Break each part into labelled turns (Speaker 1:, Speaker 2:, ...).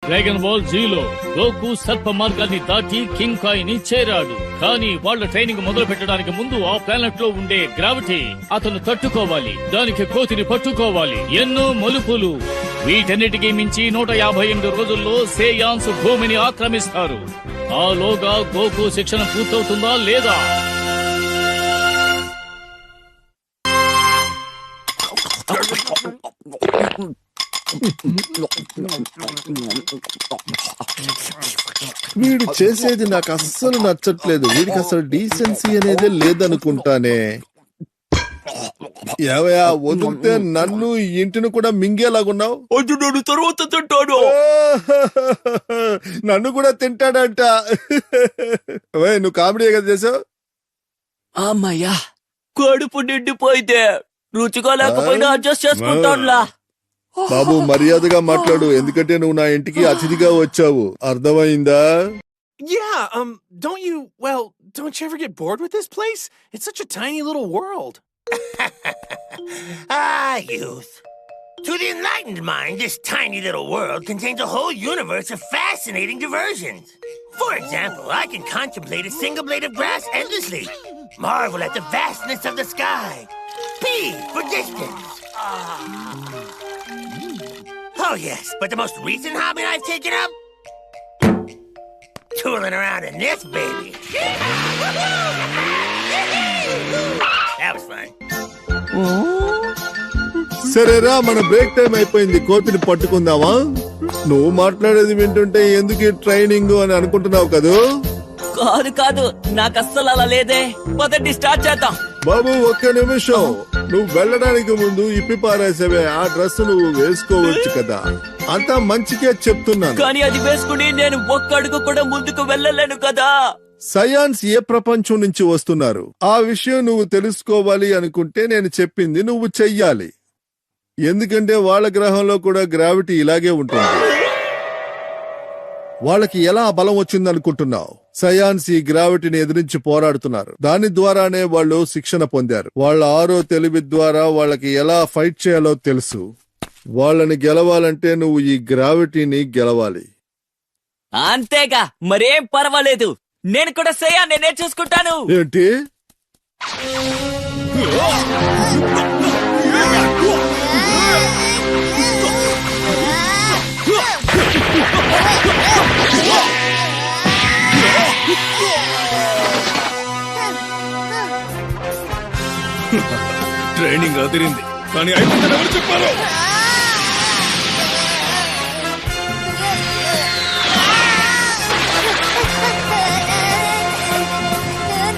Speaker 1: Dragon ball జీలో గోకు సర్ప మార్గాన్ని దాటి కింగ్ కాయ్ ని చేరాడు. కానీ వాళ్ళ ట్రైనింగ్ మొదలు పెట్టడానికి ముందు ఆ ప్లానెట్ లో ఉండే గ్రావిటీ అతను తట్టుకోవాలి. దానికి కోతిని పట్టుకోవాలి. ఎన్నో మలుపులు. వీటన్నిటికీ మించి 158 రోజుల్లో సేయాన్స్ భూమిని ఆక్రమిస్తారు. ఆలోగా గోకు శిక్షణ పూర్తవుతుందా లేదా?
Speaker 2: వీడు చేసేది నాకు అస్సలు నచ్చట్లేదు. వీడికి అసలు డీసెన్సీ అనేది లేదనుకుంటానే. ఏవయా వదిలితే నన్ను ఇంటిని కూడా మింగేలాగున్నావు.
Speaker 3: తర్వాత తింటాడు.
Speaker 2: నన్ను కూడా తింటాడంట. నువ్వు కామెడీ కదా చేసావు.
Speaker 3: అమ్మయ్యా కడుపు నిండిపోయితే రుచిగా లేకపోయినా అడ్జస్ట్ చేసుకుంటానులా.
Speaker 2: బాబు మర్యాదగా మాట్లాడు, ఎందుకంటే నువ్వు నా ఇంటికి అతిథిగా వచ్చావు. అర్థమైందా?
Speaker 4: Yeah, don't you ever get bored with this place? It's such a tiny little world.
Speaker 5: Youth. To the enlightened mind, this tiny little world contains a whole universe of fascinating diversions. For example, I can contemplate a single blade of grass endlessly, marvel at the vastness of the sky, P for distance. Oh yes, but the most recent hobby I've taken up? Tooling around in this baby. That was fun.
Speaker 2: సరేరా, మన break time అయిపోయింది. కోతిని పట్టుకుందామా? నువ్వు మాట్లాడేది వింటుంటే ఎందుకు training అని అనుకుంటున్నావు కదూ?
Speaker 3: కాదు నాకు అస్సలు అలా లేదే. పదండి స్టార్ట్ చేద్దాం.
Speaker 2: బాబు ఒక్క నిమిషం. నువ్వు వెళ్ళడానికి ముందు ఇప్పి పారేసేవే ఆ డ్రెస్ నువ్వు వేసుకోవచ్చు కదా. అంతా మంచికే చెప్తున్నాను.
Speaker 3: కానీ అది వేసుకుని నేను ఒక్క అడుగు కూడా ముందుకు వెళ్ళలేను కదా.
Speaker 2: సైన్స్ ఏ ప్రపంచం నుంచి వస్తున్నారు ఆ విషయం నువ్వు తెలుసుకోవాలి అనుకుంటే నేను చెప్పింది నువ్వు చెయ్యాలి. ఎందుకంటే వాళ్ళ గ్రహంలో కూడా గ్రావిటీ ఇలాగే ఉంటుంది. వాళ్ళకి ఎలా బలం వచ్చిందనుకుంటున్నావు? సైన్స్ ఈ గ్రావిటీని ఎదిరించి పోరాడుతున్నారు. దాని ద్వారానే వాళ్ళు శిక్షణ పొందారు. వాళ్ళ ఆరో తెలివి ద్వారా వాళ్ళకి ఎలా ఫైట్ చేయాలో తెలుసు. వాళ్ళని గెలవాలంటే నువ్వు ఈ గ్రావిటీని గెలవాలి.
Speaker 3: అంతేగా, మరేం పర్వాలేదు. నేను కూడా సయాన్ని నేర్చేసుకుంటాను.
Speaker 2: ఏంటి?
Speaker 6: ట్రైనింగ్ అదిరింది, కానీ అయిపోయిందని ఎవరు చెప్పారు?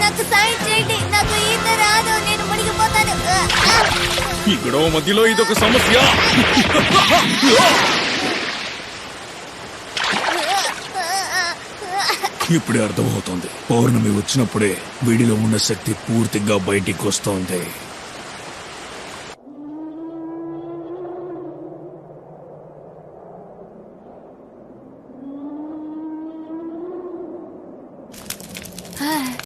Speaker 7: నాకు సాయం చేయండి. నాకు ఈత రాదు, నేను మునిగిపోతాను.
Speaker 6: ఈ గొడవ మధ్యలో ఇదొక సమస్య. ఇప్పుడే అర్థమవుతోంది. పౌర్ణమి వచ్చినప్పుడే వీడిలో ఉన్న శక్తి పూర్తిగా బయటికి వస్తోంది.